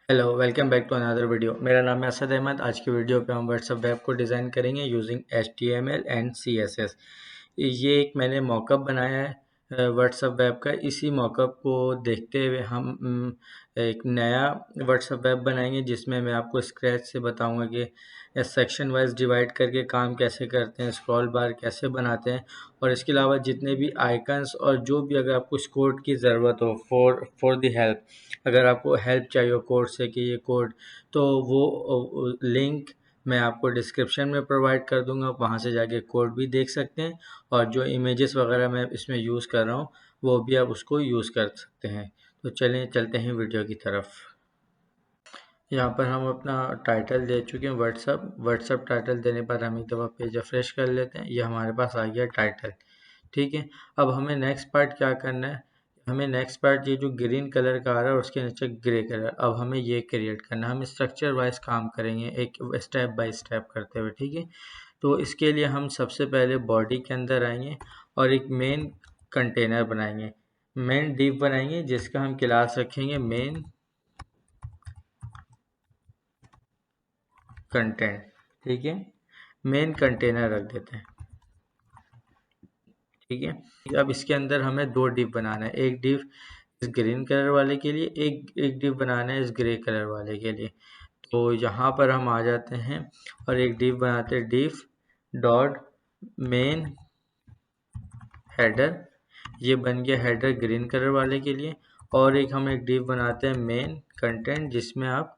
Hello welcome back to another video. मेरा नाम है असद अहमद। आज की वीडियो पे हम व्हाट्सएप वेब को डिज़ाइन करेंगे यूजिंग HTML एंड CSS। ये एक मैंने मॉकअप बनाया है व्हाट्सएप वेब का। इसी मॉकअप को देखते हुए हम एक नया व्हाट्सएप वेब बनाएंगे जिसमें मैं आपको स्क्रैच से बताऊंगा कि सेक्शन वाइज डिवाइड करके काम कैसे करते हैं, स्क्रॉल बार कैसे बनाते हैं, और इसके अलावा जितने भी आइकन्स और जो भी अगर आपको इस कोड की ज़रूरत हो फॉर द हेल्प, अगर आपको हेल्प चाहिए हो कोड से कि ये कोड, तो वो लिंक मैं आपको डिस्क्रिप्शन में प्रोवाइड कर दूंगा। वहाँ से जाके कोड भी देख सकते हैं और जो इमेजेस वगैरह मैं इसमें यूज़ कर रहा हूँ वो भी आप उसको यूज़ कर सकते हैं। तो चलें चलते हैं वीडियो की तरफ। यहाँ पर हम अपना टाइटल दे चुके हैं व्हाट्सअप टाइटल देने पर हम एक दफ़ा पेज रिफ्रेश कर लेते हैं। ये हमारे पास आ गया टाइटल। ठीक है, अब हमें नेक्स्ट पार्ट क्या करना है। हमें नेक्स्ट पार्ट ये जो ग्रीन कलर का आ रहा है उसके नीचे ग्रे कलर, अब हमें ये क्रिएट करना है। हम स्ट्रक्चर वाइज काम करेंगे एक स्टेप बाय स्टेप करते हुए। ठीक है, तो इसके लिए हम सबसे पहले बॉडी के अंदर आएंगे और एक मेन कंटेनर बनाएंगे, मेन डिव बनाएंगे जिसका हम क्लास रखेंगे मेन कंटेंट। ठीक है, मेन कंटेनर रख देते हैं। ठीक है, अब इसके अंदर हमें दो डिव बनाना है। एक डिव इस ग्रीन कलर वाले के लिए, एक एक डिव बनाना है इस ग्रे कलर वाले के लिए। तो यहाँ पर हम आ जाते हैं और एक डिव बनाते हैं, डिव डॉट मेन हेडर। ये बन गया हेडर ग्रीन कलर वाले के लिए। और एक हम एक डिव बनाते हैं मेन कंटेंट जिसमें आप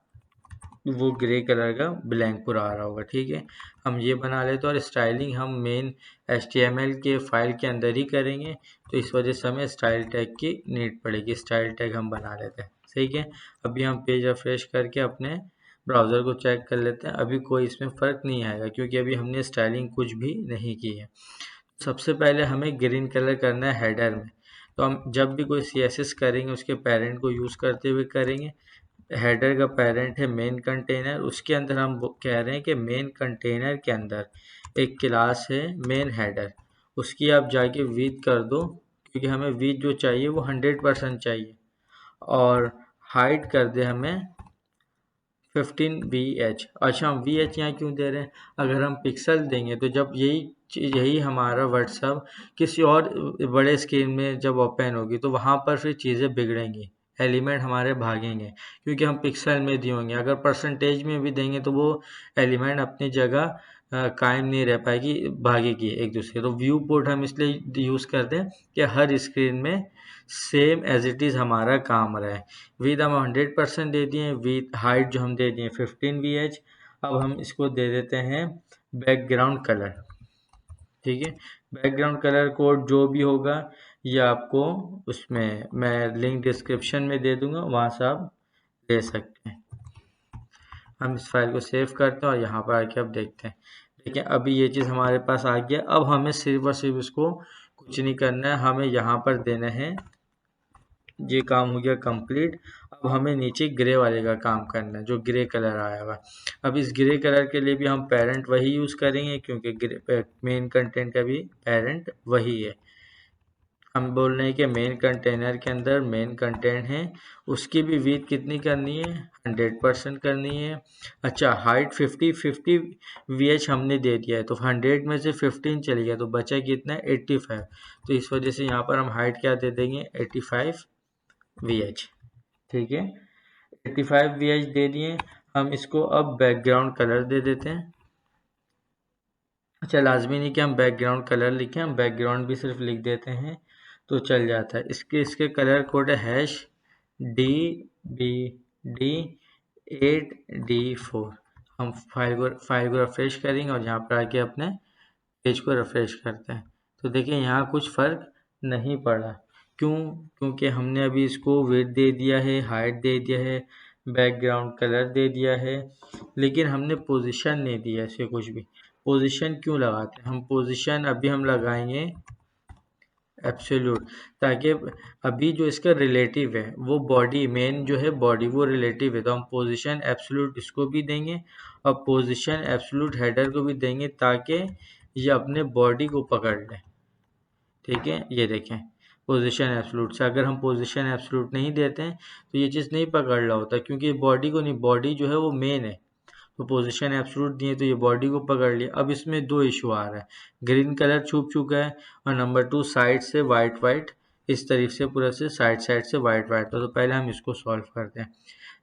वो ग्रे कलर का ब्लैंक पूरा आ रहा होगा। ठीक है, हम ये बना लेते हैं और स्टाइलिंग हम मेन HTML के फाइल के अंदर ही करेंगे, तो इस वजह से हमें स्टाइल टैग की नीड पड़ेगी। स्टाइल टैग हम बना लेते हैं। ठीक है, अभी हम पेज रिफ्रेश करके अपने ब्राउज़र को चेक कर लेते हैं। अभी कोई इसमें फ़र्क नहीं आएगा क्योंकि अभी हमने स्टाइलिंग कुछ भी नहीं की है। सबसे पहले हमें ग्रीन कलर करना है हेडर में। तो हम जब भी कोई CSS करेंगे उसके पेरेंट को यूज़ करते हुए करेंगे। हेडर का पेरेंट है मेन कंटेनर, उसके अंदर हम कह रहे हैं कि मेन कंटेनर के अंदर एक क्लास है मेन हेडर, उसकी आप जाके विथ कर दो क्योंकि हमें विथ जो चाहिए वो 100% चाहिए। और हाइट कर दे हमें 15 VH। अच्छा, हम VH यहाँ क्यों दे रहे हैं, अगर हम पिक्सल देंगे तो जब यही हमारा व्हाट्सअप किसी और बड़े स्क्रीन में जब ओपन होगी तो वहाँ पर फिर चीज़ें बिगड़ेंगी, एलिमेंट हमारे भागेंगे क्योंकि हम पिक्सल में दिए होंगे। अगर परसेंटेज में भी देंगे तो वो एलिमेंट अपनी जगह कायम नहीं रह पाएगी, भागेगी एक दूसरे। तो व्यू पोर्ट हम इसलिए यूज़ करते हैं कि हर स्क्रीन में सेम एज इट इज़ हमारा काम रहे। विद हम 100% दे दिए, विद हाइट जो हम दे दिए 15 VH। अब हम इसको दे देते हैं बैकग्राउंड कलर। ठीक है, बैकग्राउंड कलर कोड जो भी होगा ये आपको उसमें मैं लिंक डिस्क्रिप्शन में दे दूंगा, वहाँ से आप ले सकते हैं। हम इस फाइल को सेव करते हैं और यहाँ पर आके अब देखते हैं। देखिए अभी ये चीज़ हमारे पास आ गया। अब हमें सिर्फ और सिर्फ इसको कुछ नहीं करना है, हमें यहाँ पर देना है, ये काम हो गया कंप्लीट। अब हमें नीचे ग्रे वाले का काम करना है जो ग्रे कलर आया हुआ। अब इस ग्रे कलर के लिए भी हम पेरेंट वही यूज़ करेंगे क्योंकि मेन कंटेंट का भी पेरेंट वही है। हम बोल रहे हैं कि मेन कंटेनर के अंदर मेन कंटेंट है, उसकी भी विड्थ कितनी करनी है, 100% करनी है। अच्छा, हाइट 50 VH हमने दे दिया है तो 100 में से 15 चली गया तो बचा कितना है 85। तो इस वजह से यहाँ पर हम हाइट क्या दे देंगे 85 VH। ठीक है, 85 VH दे दिए। हम इसको अब बैकग्राउंड कलर दे देते हैं। अच्छा, लाजमी नहीं कि हम बैकग्राउंड कलर लिखें, हम बैकग्राउंड भी सिर्फ लिख देते हैं तो चल जाता है। इसके कलर कोड है HDBD8D4। हम फाइल को रिफ्रेश करेंगे और यहाँ पर आके अपने पेज को रिफ्रेश करते हैं तो देखिए यहाँ कुछ फ़र्क नहीं पड़ा। क्यों? क्योंकि हमने अभी इसको वेट दे दिया है, हाइट दे दिया है, बैकग्राउंड कलर दे दिया है, लेकिन हमने पोजीशन नहीं दिया इसे कुछ भी। पोजीशन क्यों लगाते हैं हम, पोजीशन अभी हम लगाएंगे एब्सोल्यूट, ताकि अभी जो इसका रिलेटिव है वो बॉडी, मेन जो है बॉडी वो रिलेटिव है, तो हम पोजीशन एब्सोल्यूट इसको भी देंगे और पोजीशन एब्सोल्यूट हेडर को भी देंगे ताकि ये अपने बॉडी को पकड़ ले। ठीक है, ये देखें पोजीशन एब्सोल्यूट से। अगर हम पोजीशन एब्सोल्यूट नहीं देते हैं तो ये चीज़ नहीं पकड़ रहा होता, क्योंकि बॉडी को नहीं, बॉडी जो है वो मेन है। तो पोजीशन एब्सोल्यूट दिए तो ये बॉडी को पकड़ लिया। अब इसमें दो इशू आ रहा है, ग्रीन कलर छुप चुका है और नंबर 2 साइड से वाइट वाइट, इस तरीके से पूरा से साइड साइड से वाइट वाइट। तो पहले हम इसको सॉल्व करते हैं।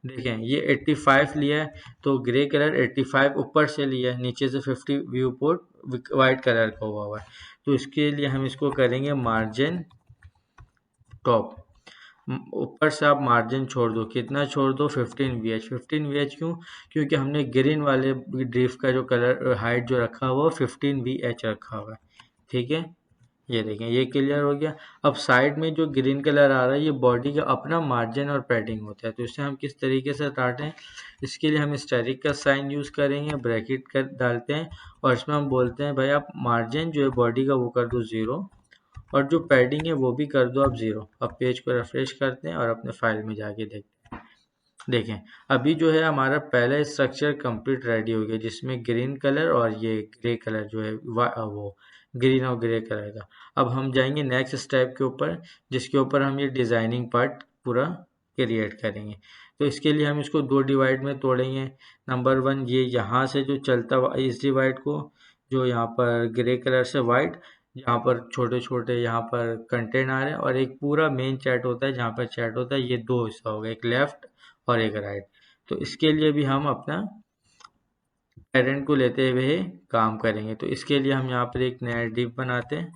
देखें ये 85 लिया है तो ग्रे कलर 85 ऊपर से लिया है, नीचे से 50 व्यू पोर्ट वाइट कलर का हुआ है। तो इसके लिए हम इसको करेंगे मार्जिन टॉप। ऊपर से आप मार्जिन छोड़ दो, कितना छोड़ दो 15 VH। 15 VH क्यों? क्योंकि हमने ग्रीन वाले ड्रिफ्ट का जो कलर हाइट जो रखा हुआ 15 VH रखा हुआ है। ठीक है, ये देखें ये क्लियर हो गया। अब साइड में जो ग्रीन कलर आ रहा है ये बॉडी का अपना मार्जिन और पैडिंग होता है। तो इसे हम किस तरीके से काटें, इसके लिए हम स्टेरिक का साइन यूज़ करेंगे, ब्रैकेट कर डालते हैं और इसमें हम बोलते हैं भाई आप मार्जिन जो है बॉडी का वो कर दो 0 और जो पैडिंग है वो भी कर दो आप 0। अब पेज को रिफ्रेश करते हैं और अपने फाइल में जाके देखते हैं। देखें अभी जो है हमारा पहला स्ट्रक्चर कंप्लीट रेडी हो गया, जिसमें ग्रीन कलर और ये ग्रे कलर जो है वो ग्रीन और ग्रे कलर का। अब हम जाएंगे नेक्स्ट स्टेप के ऊपर, जिसके ऊपर हम ये डिज़ाइनिंग पार्ट पूरा क्रिएट करेंगे। तो इसके लिए हम इसको दो डिवाइड में तोड़ेंगे। नंबर 1 ये यहाँ से जो चलता इस डिवाइड को, जो यहाँ पर ग्रे कलर से वाइट, यहाँ पर छोटे छोटे यहाँ पर कंटेंट आ रहे हैं और एक पूरा मेन चैट होता है जहाँ पर चैट होता है, ये दो हिस्सा होगा, एक लेफ्ट और एक राइट। तो इसके लिए भी हम अपना पेरेंट को लेते हुए काम करेंगे। तो इसके लिए हम यहाँ पर एक नया डिव बनाते हैं।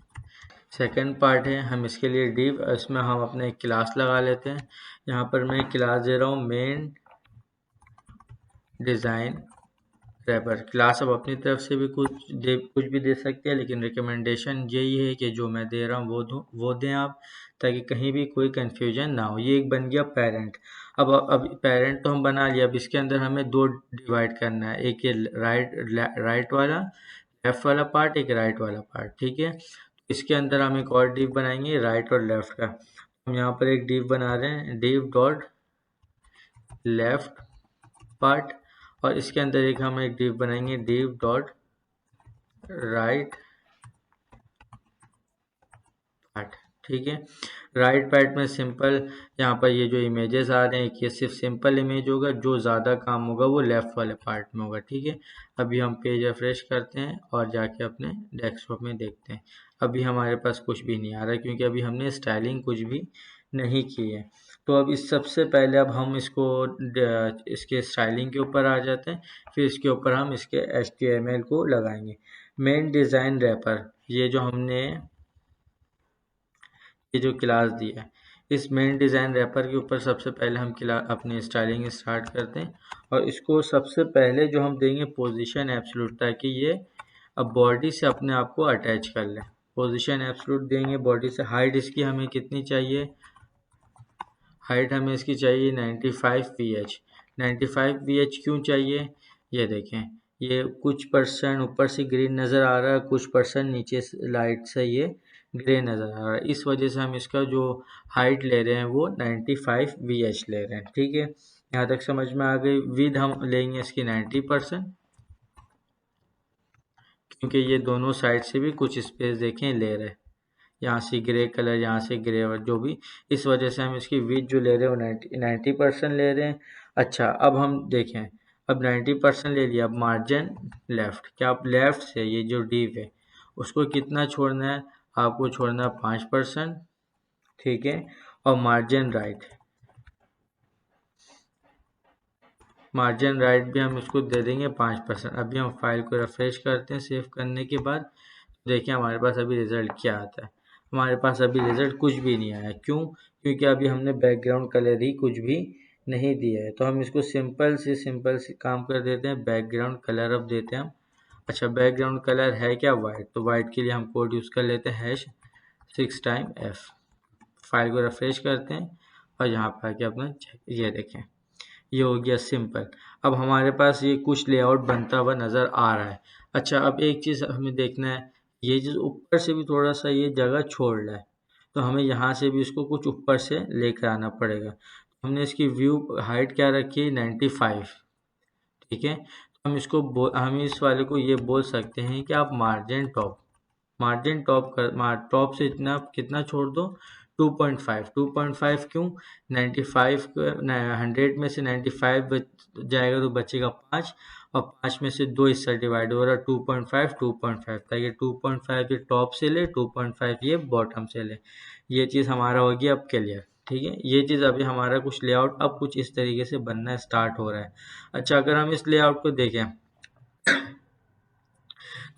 सेकंड पार्ट है, हम इसके लिए डिव, इसमें हम अपने एक क्लास लगा लेते हैं। यहाँ पर मैं क्लास दे रहा हूँ मेन डिज़ाइन रैपर। क्लास अब अपनी तरफ से भी कुछ भी दे सकते हैं, लेकिन रिकमेंडेशन यही है कि जो मैं दे रहा हूँ वो दें आप, ताकि कहीं भी कोई कंफ्यूजन ना हो। ये एक बन गया पेरेंट। अब पेरेंट तो हम बना लिया, अब इसके अंदर हमें दो डिवाइड करना है, एक ये राइट वाला लेफ्ट वाला पार्ट, एक राइट वाला पार्ट। ठीक है, इसके अंदर हम एक और डिव बनाएंगे राइट और लेफ्ट का। हम यहाँ पर एक डिव बना रहे हैं, डिव डॉट लेफ्ट पार्ट, और इसके अंदर हम एक डिव बनाएंगे डिव डॉट राइट पार्ट। ठीक है, राइट पार्ट में सिंपल यहाँ पर ये जो इमेजेस आ रहे हैं ये सिर्फ सिंपल इमेज होगा, जो ज़्यादा काम होगा वो लेफ्ट वाले पार्ट में होगा। ठीक है, अभी हम पेज रिफ्रेश करते हैं और जाके अपने डेस्कटॉप में देखते हैं। अभी हमारे पास कुछ भी नहीं आ रहा है, क्योंकि अभी हमने स्टाइलिंग कुछ भी नहीं की है। तो अब इस सबसे पहले अब हम इसको इसके स्टाइलिंग के ऊपर आ जाते हैं, फिर इसके ऊपर हम इसके HTML को लगाएंगे। मेन डिज़ाइन रैपर, ये जो हमने ये जो क्लास दिया है, इस मेन डिज़ाइन रैपर के ऊपर सबसे पहले हम अपनी स्टाइलिंग स्टार्ट करते हैं। और इसको सबसे पहले जो हम देंगे पोजीशन एब्सोल्यूट, ताकि ये अब बॉडी से अपने आप को अटैच कर ले। पोजीशन एब्सोल्यूट देंगे बॉडी से। हाइट इसकी हमें कितनी चाहिए, हाइट हमें इसकी चाहिए 95 VH। 95 VH क्यों चाहिए, ये देखें ये कुछ परसेंट ऊपर से ग्रीन नज़र आ रहा है, कुछ परसेंट नीचे से लाइट से ये ग्रे नज़र आ रहा है, इस वजह से हम इसका जो हाइट ले रहे हैं वो 95 VH ले रहे हैं। ठीक है, यहाँ तक समझ में आ गई। विद हम लेंगे इसकी 90%, क्योंकि ये दोनों साइड से भी कुछ स्पेस देखें ले रहे हैं, यहाँ से ग्रे कलर, यहाँ से ग्रे और जो भी, इस वजह से हम इसकी विड्थ जो ले रहे हैं वो 90% ले रहे हैं। अच्छा, अब हम देखें, अब 90% ले लिया, अब मार्जिन लेफ्ट, क्या आप लेफ्ट से ये जो डिव है उसको कितना छोड़ना है, आपको छोड़ना है 5%। ठीक है, और मार्जिन राइट, मार्जिन राइट भी हम इसको दे देंगे 5%। अभी हम फाइल को रिफ्रेश करते हैं सेव करने के बाद। देखिए हमारे पास अभी रिज़ल्ट क्या आता है। हमारे पास अभी रिज़ल्ट कुछ भी नहीं आया, क्यों? क्योंकि अभी हमने बैकग्राउंड कलर ही कुछ भी नहीं दिया है। तो हम इसको सिंपल से काम कर देते हैं, बैकग्राउंड कलर अब देते हैं हम। अच्छा, बैकग्राउंड कलर है क्या, वाइट, तो वाइट के लिए हम कोड यूज़ कर लेते हैं #6f। फाइल को रिफ्रेश करते हैं और यहाँ पर आके अपना ये देखें, ये हो गया सिंपल। अब हमारे पास ये कुछ लेआउट बनता हुआ नज़र आ रहा है। अच्छा, अब एक चीज़ हमें देखना है, ये जो ऊपर से भी थोड़ा सा ये जगह छोड़ रहा है, तो हमें यहाँ से भी इसको कुछ ऊपर से लेकर आना पड़ेगा। हमने इसकी व्यू हाइट क्या रखी है 95। ठीक है, तो हम हम इस वाले को ये बोल सकते हैं कि आप मार्जिन टॉप से इतना कितना छोड़ दो 2.5 क्यों? 95 100 में से 95 बच जाएगा तो बचेगा 5, और 5 में से 2 हिस्सा डिवाइड हो रहा है 2.5 ताकि 2.5 ये टॉप से ले, 2.5 ये बॉटम से ले। ये चीज़ हमारा हो गया अब क्लियर। ठीक है, ये चीज़ अभी हमारा कुछ लेआउट अब कुछ इस तरीके से बनना स्टार्ट हो रहा है। अच्छा, अगर हम इस लेआउट को देखें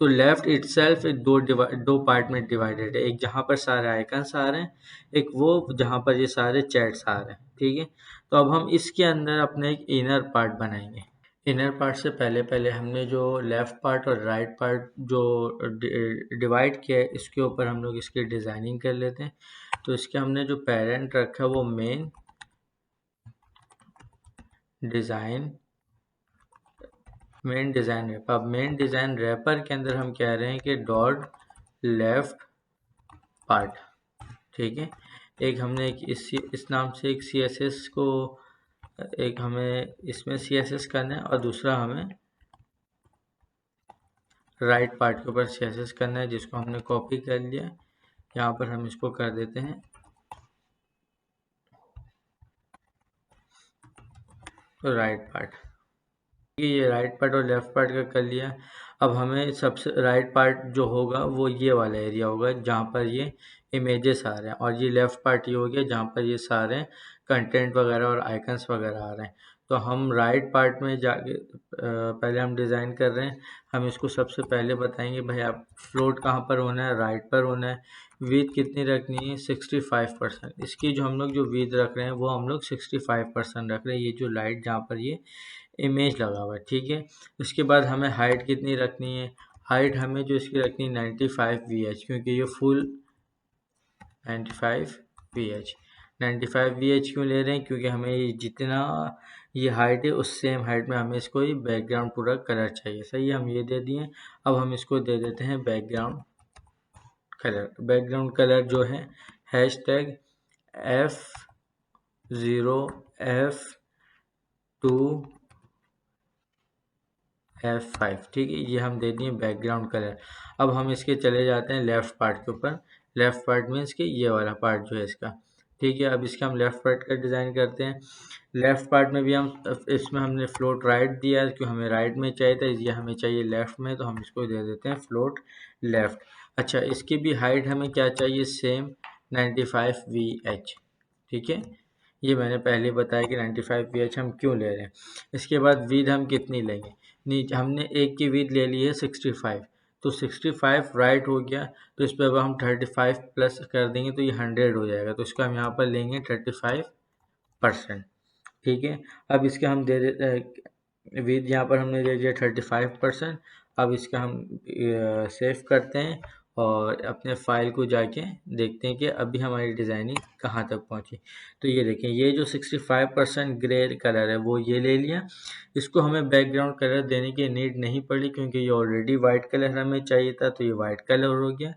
तो लेफ्ट इटसेल्फ दो पार्ट में डिवाइडेड है, एक जहाँ पर सारे आइकन्स आ रहे हैं, एक वो जहाँ पर ये सारे चैट्स आ रहे हैं। ठीक है, तो अब हम इसके अंदर अपने एक इनर पार्ट बनाएंगे। इनर पार्ट से पहले पहले हमने जो लेफ़्ट पार्ट और राइट पार्ट जो डिवाइड किया है, इसके ऊपर हम लोग इसकी डिज़ाइनिंग कर लेते हैं। तो इसके हमने जो पेरेंट रखा है वो मेन डिज़ाइन रैपर। अब मेन डिज़ाइन रैपर के अंदर हम कह रहे हैं कि डॉट लेफ़्ट पार्ट। ठीक है, एक हमने एक इस नाम से एक CSS को, एक हमें इसमें CSS करना है और दूसरा हमें राइट पार्ट के ऊपर CSS करना है, जिसको हमने कॉपी कर लिया। यहाँ पर हम इसको कर देते हैं राइट पार्ट। ये राइट पार्ट और लेफ्ट पार्ट का कर लिया। अब हमें सबसे राइट पार्ट जो होगा वो ये वाला एरिया होगा जहाँ पर ये इमेजेस आ रहे हैं, और ये लेफ्ट पार्ट ये हो गया जहाँ पर ये सारे कंटेंट वगैरह और आइकन्स वगैरह आ रहे हैं। तो हम राइट पार्ट में जाके पहले हम डिज़ाइन कर रहे हैं। हम इसको सबसे पहले बताएंगे भाई आप फ्लोट कहाँ पर होना है, राइट पर होना है। विड्थ कितनी रखनी है? 65%। इसकी जो हम लोग जो विड्थ रख रहे हैं वो हम लोग 65% रख रहे हैं, ये जो लाइट जहाँ पर ये इमेज लगा हुआ है। ठीक है, उसके बाद हमें हाइट कितनी रखनी है? हाइट हमें जो इसकी रखनी है 95 VH, क्योंकि ये फुल 95 VH। 95 VH क्यों ले रहे हैं? क्योंकि हमें जितना ये हाइट है उस सेम हाइट में हमें इसको ये बैकग्राउंड पूरा कलर चाहिए। सही है, हम ये दे दिए। अब हम इसको दे देते हैं बैकग्राउंड कलर। बैकग्राउंड कलर जो है #F0 F2 F5। ठीक है, ये हम दे दिए बैकग्राउंड कलर। अब हम इसके चले जाते हैं लेफ़्ट पार्ट के ऊपर। लेफ़्ट पार्ट मीन्स कि ये वाला पार्ट जो है इसका। ठीक है, अब इसका हम लेफ़्ट पार्ट का डिज़ाइन करते हैं। लेफ़्ट पार्ट में भी हम इसमें हमने फ्लोट राइट दिया क्योंकि हमें राइट में चाहिए था, ये हमें चाहिए लेफ़्ट में, तो हम इसको दे देते हैं फ्लोट लेफ़्ट। अच्छा, इसकी भी हाइट हमें क्या चाहिए? Same 95 VH। ठीक है, ये मैंने पहले बताया कि 95 VH हम क्यों ले रहे हैं। इसके बाद विड्थ हम कितनी लेंगे? नीचे हमने एक की विड्थ ले ली है 65, तो 65 राइट हो गया। तो इस पर अब हम 35 प्लस कर देंगे तो ये 100 हो जाएगा, तो इसका हम यहाँ पर लेंगे 35%। ठीक है, अब इसका हम दे देते विड्थ यहाँ पर हमने दे दिया 35%। अब इसका हम सेव करते हैं और अपने फाइल को जाके देखते हैं कि अभी हमारी डिज़ाइनिंग कहाँ तक पहुँची। तो ये देखें, ये जो 65% ग्रे कलर है वो ये ले लिया। इसको हमें बैकग्राउंड कलर देने की नीड नहीं पड़ी क्योंकि ये ऑलरेडी वाइट कलर हमें चाहिए था, तो ये वाइट कलर हो गया।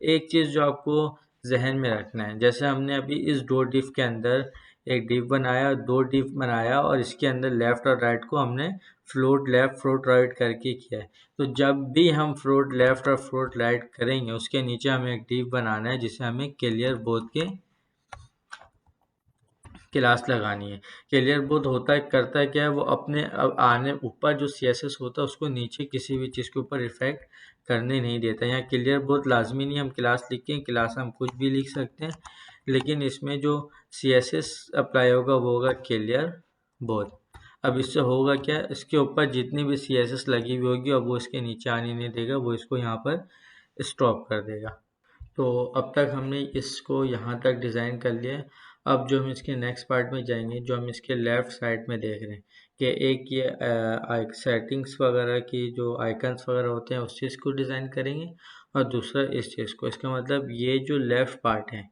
एक चीज़ जो आपको जहन में रखना है, जैसे हमने अभी इस डो डिफ के अंदर एक डिफ बनाया, 2 डिफ बनाया, और इसके अंदर लेफ़्ट और राइट को हमने फ्लोट लेफ़्ट फ्लोट राइट करके किया है। तो जब भी हम फ्लोट लेफ़्ट और फ्लोट राइट करेंगे उसके नीचे हमें एक डिफ बनाना है जिसे हमें क्लियर बोथ के क्लास लगानी है। क्लियर बोथ होता है, करता है क्या है, वो अपने आने ऊपर जो CSS होता है उसको नीचे किसी भी चीज़ के ऊपर इफेक्ट करने नहीं देता। यहाँ क्लियर बोथ लाजमी नहीं, हम क्लास लिखें, क्लास हम कुछ भी लिख सकते हैं, लेकिन इसमें जो CSS अप्लाई होगा वो होगा क्लियर बोथ। अब इससे होगा क्या, इसके ऊपर जितनी भी CSS लगी हुई होगी अब वो इसके नीचे आने नहीं देगा, वो इसको यहाँ पर स्टॉप कर देगा। तो अब तक हमने इसको यहाँ तक डिज़ाइन कर लिया है। अब जो हम इसके नेक्स्ट पार्ट में जाएंगे, जो हम इसके लेफ़्ट साइड में देख रहे हैं कि एक ये सेटिंग्स वगैरह की जो आइकन्स वगैरह होते हैं उस चीज़ को डिज़ाइन करेंगे, और दूसरा इस चीज़ को। इसका मतलब ये जो लेफ़्ट पार्ट है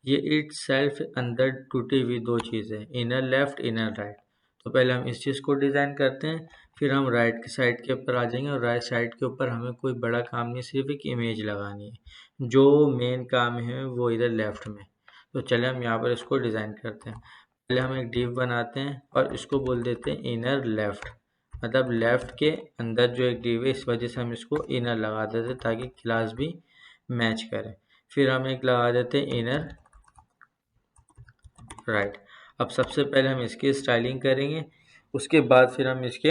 ये इट सेल्फ अंदर टूटी हुई दो चीज़ें, इनर लेफ़्ट इनर राइट। तो पहले हम इस चीज़ को डिज़ाइन करते हैं, फिर हम राइट की साइड के ऊपर आ जाएंगे, और राइट साइड के ऊपर हमें कोई बड़ा काम नहीं, सिर्फ एक इमेज लगानी है। जो मेन काम है वो इधर लेफ्ट में। तो चले हम यहाँ पर इसको डिज़ाइन करते हैं। पहले हम एक डिव बनाते हैं और इसको बोल देते हैं इनर लेफ्ट, मतलब लेफ्ट के अंदर जो एक डिव है, इस वजह से हम इसको इनर लगा देते हैं ताकि क्लास भी मैच करे। फिर हम एक लगा देते हैं इनर राइट। अब सबसे पहले हम इसकी स्टाइलिंग करेंगे, उसके बाद फिर हम इसके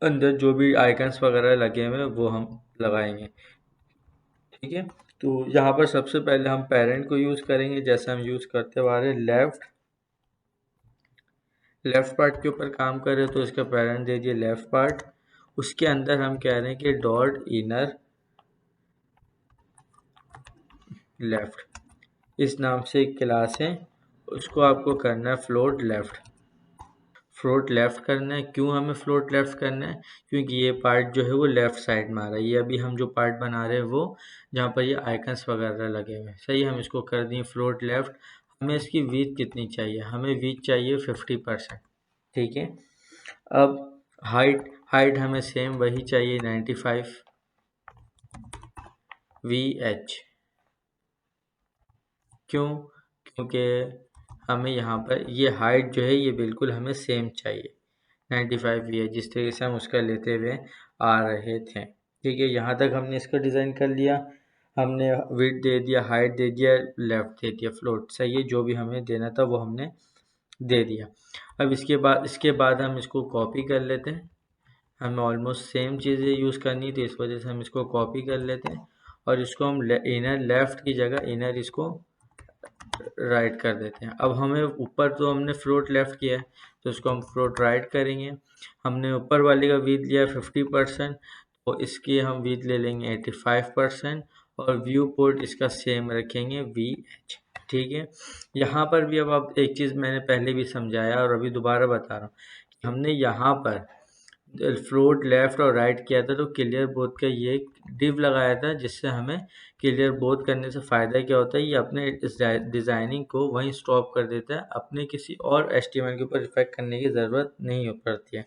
अंदर जो भी आइकन्स वगैरह लगे हुए हैं वो हम लगाएंगे। ठीक है, तो यहाँ पर सबसे पहले हम पेरेंट को यूज़ करेंगे, जैसे हम यूज़ करते हुए आ रहे हैं। लेफ्ट पार्ट के ऊपर काम कर रहे हैं तो इसका पेरेंट दे दिए लेफ्ट पार्ट। उसके अंदर हम कह रहे हैं कि डॉट इनर लेफ्ट, इस नाम से एक क्लास है, उसको आपको करना है फ्लोट लेफ्ट। फ्लोट लेफ्ट करना है। क्यों हमें फ्लोट लेफ्ट करना है? क्योंकि ये पार्ट जो है वो लेफ्ट साइड में आ रहा है। ये अभी हम जो पार्ट बना रहे हैं वो जहाँ पर ये आइकन्स वगैरह लगे हुए हैं। सही, हम इसको कर दिए फ्लोट लेफ्ट। हमें इसकी विड्थ कितनी चाहिए? हमें विड्थ चाहिए 50%। ठीक है, अब हाइट हमें सेम वही चाहिए 95 VH। क्यों? क्योंकि हमें यहाँ पर ये हाइट जो है ये बिल्कुल हमें सेम चाहिए 95 VH, जिस तरीके से हम उसका लेते हुए आ रहे थे। ठीक है, यहाँ तक हमने इसका डिज़ाइन कर लिया। हमने विड्थ दे दिया, हाइट दे दिया, लेफ्ट दे दिया, फ्लोट। सही है, जो भी हमें देना था वो हमने दे दिया। अब इसके बाद हम इसको कॉपी कर लेते हैं। हमें ऑलमोस्ट सेम चीज़ें यूज़ करनी थी, इस वजह से हम इसको कॉपी कर लेते हैं और इसको हम इनर लेफ्ट की जगह इनर इसको राइट कर देते हैं। अब हमें ऊपर तो हमने फ्लोट लेफ्ट किया है तो इसको हम फ्लोट राइट करेंगे। हमने ऊपर वाले का विड्थ लिया 50%, तो इसकी हम विड्थ ले लेंगे 85% और व्यू पोर्ट इसका सेम रखेंगे VH। ठीक है, यहाँ पर भी अब आप एक चीज़ मैंने पहले भी समझाया और अभी दोबारा बता रहा हूँ कि हमने यहाँ पर फ्लोट लेफ्ट और राइट किया था तो क्लियर बोथ का ये डिव लगाया था, जिससे हमें क्लियर बोथ करने से फ़ायदा क्या होता है, ये अपने इस डिज़ाइनिंग को वहीं स्टॉप कर देता है, अपने किसी और HTML के ऊपर इफेक्ट करने की ज़रूरत नहीं पड़ती है।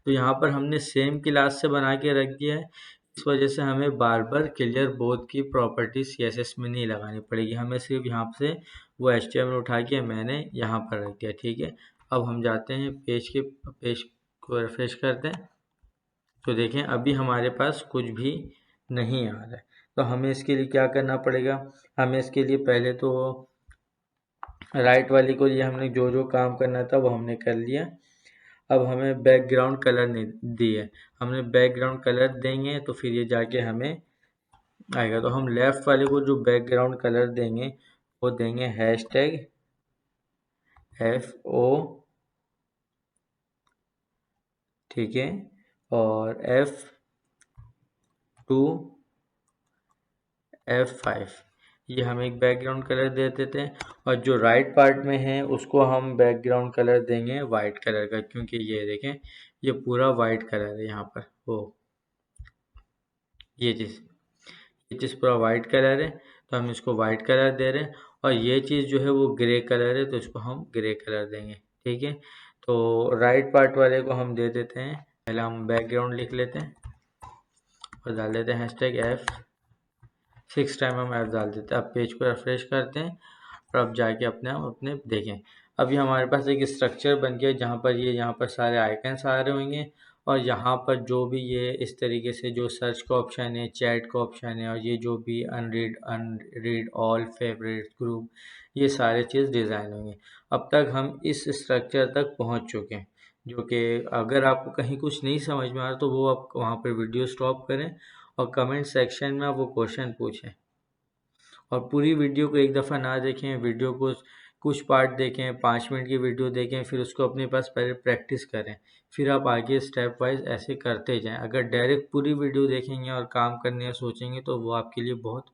तो यहाँ पर हमने सेम क्लास से बना के रख दिया है, इस वजह से हमें बार बार क्लियर बोथ की प्रॉपर्टी CSS में नहीं लगानी पड़ेगी। हमें सिर्फ यहाँ से वो HTML उठा के मैंने यहाँ पर रख दिया। ठीक है, अब हम जाते हैं पेज को रिफ्रेश करते हैं तो देखें अभी हमारे पास कुछ भी नहीं आ रहा है। तो हमें इसके लिए क्या करना पड़ेगा? हमें इसके लिए पहले तो राइट वाली को ये हमने जो जो काम करना था वो हमने कर लिया। अब हमें बैकग्राउंड कलर नहीं दिए, हमने बैकग्राउंड कलर देंगे तो फिर ये जाके हमें आएगा। तो हम लेफ्ट वाले को जो बैकग्राउंड कलर देंगे वो देंगे #FO। ठीक है, और F2 F5 ये हम एक बैकग्राउंड कलर दे देते हैं। और जो राइट पार्ट में है उसको हम बैकग्राउंड कलर देंगे वाइट कलर का, क्योंकि ये देखें ये पूरा वाइट कलर है यहाँ पर। वो ये चीज़ पूरा वाइट कलर है तो हम इसको वाइट कलर दे रहे हैं। और ये चीज़ जो है वो ग्रे कलर है तो इसको हम ग्रे कलर देंगे। ठीक है, तो राइट पार्ट वाले को हम दे देते हैं, पहले हम बैकग्राउंड लिख लेते हैं और डाल देते हैं #F6 टाइम हम F डाल देते हैं। अब पेज को रिफ्रेश करते हैं और अब जाके अपने देखें अभी हमारे पास एक स्ट्रक्चर बन गया जहाँ पर यहाँ पर सारे आइकन्स आ रहे होंगे और यहाँ पर जो भी ये इस तरीके से जो सर्च का ऑप्शन है, चैट का ऑप्शन है और ये जो भी अनरीड ऑल फेवरेट ग्रुप, ये सारे चीज़ डिज़ाइन होंगे। अब तक हम इस स्ट्रक्चर तक पहुँच चुके हैं, जो कि अगर आपको कहीं कुछ नहीं समझ में आ रहा तो वो आप वहाँ पर वीडियो स्टॉप करें और कमेंट सेक्शन में आप वो क्वेश्चन पूछें। और पूरी वीडियो को एक दफ़ा ना देखें, वीडियो को कुछ पार्ट देखें, 5 मिनट की वीडियो देखें, फिर उसको अपने पास पहले प्रैक्टिस करें, फिर आप आगे स्टेप वाइज ऐसे करते जाएं। अगर डायरेक्ट पूरी वीडियो देखेंगे और काम करने का सोचेंगे तो वो आपके लिए बहुत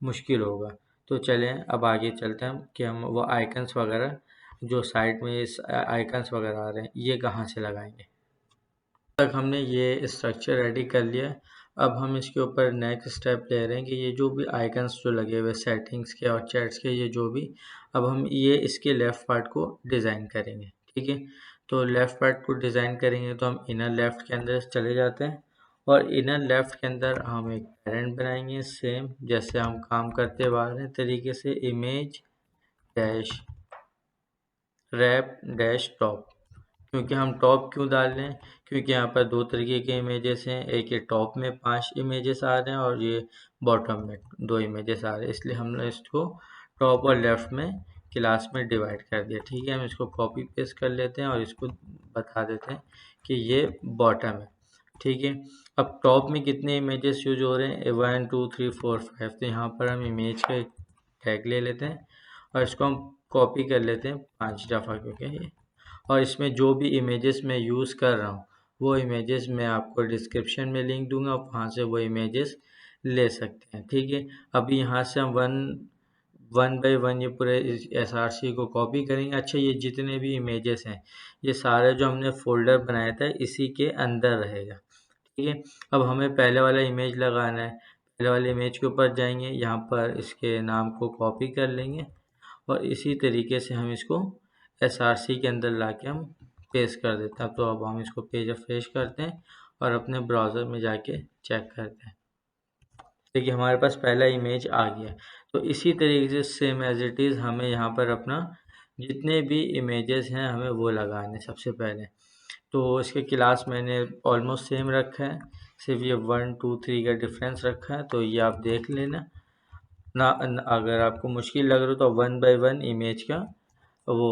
मुश्किल होगा। तो चलें अब आगे चलते हैं कि हम वो आइकन्स वगैरह जो साइड में आइकन्स वगैरह आ रहे हैं ये कहाँ से लगाएंगे। तक हमने ये स्ट्रक्चर रेडी कर लिया। अब हम इसके ऊपर नेक्स्ट स्टेप ले रहे हैं कि ये जो भी आइकन्स जो लगे हुए सेटिंग्स के और चैट्स के ये जो भी, अब हम ये इसके लेफ़्ट पार्ट को डिज़ाइन करेंगे। ठीक है, तो लेफ़्ट पार्ट को डिज़ाइन करेंगे तो हम इनर लेफ़्ट के अंदर चले जाते हैं और इनर लेफ़्ट के अंदर हम एक पेरेंट बनाएंगे, सेम जैसे हम काम करते हुए आ रहे हैं तरीके से, image dash wrap dash top. क्योंकि हम टॉप क्यों डाल रहे हैं? क्योंकि यहाँ पर दो तरीके के इमेजेस हैं, एक ये टॉप में 5 इमेजेस आ रहे हैं और ये बॉटम में 2 इमेजेस आ रहे हैं, इसलिए हमने इसको टॉप और लेफ्ट में क्लास में डिवाइड कर दिया। ठीक है, हम इसको कॉपी पेस्ट कर लेते हैं और इसको बता देते हैं कि ये बॉटम है। ठीक है, अब टॉप में कितने इमेजेस यूज हो रहे हैं, 1 2 3 4 5, तो यहाँ पर हम इमेज का एक टैग ले लेते हैं और इसको हम कॉपी कर लेते हैं 5 दफ़ा, क्योंकि ये, और इसमें जो भी इमेजेस मैं यूज़ कर रहा हूँ वो इमेजेस मैं आपको डिस्क्रिप्शन में लिंक दूंगा, वहाँ से वो इमेजेस ले सकते हैं। ठीक है, अभी यहाँ से हम वन बाई वन ये पूरे SRC को कॉपी करेंगे। अच्छा, ये जितने भी इमेजेस हैं ये सारे जो हमने फोल्डर बनाया था इसी के अंदर रहेगा। ठीक है, अब हमें पहले वाला इमेज लगाना है। पहले वाले इमेज के ऊपर जाएंगे, यहाँ पर इसके नाम को कॉपी कर लेंगे और इसी तरीके से हम इसको SRC के अंदर ला के हम पेस्ट कर देते हैं। तो अब हम इसको पेज रिफ्रेश करते हैं और अपने ब्राउज़र में जाके चेक करते हैं। देखिए हमारे पास पहला इमेज आ गया। तो इसी तरीके से सेम एज इट इज़ हमें यहाँ पर अपना जितने भी इमेजेस हैं हमें वो लगाने सबसे पहले। तो इसके क्लास मैंने ऑलमोस्ट सेम रखा है, सिर्फ ये 1 2 3 का डिफरेंस रखा है, तो ये आप देख लेना ना। अगर आपको मुश्किल लग रहा हो तो 1 बाई 1 इमेज का वो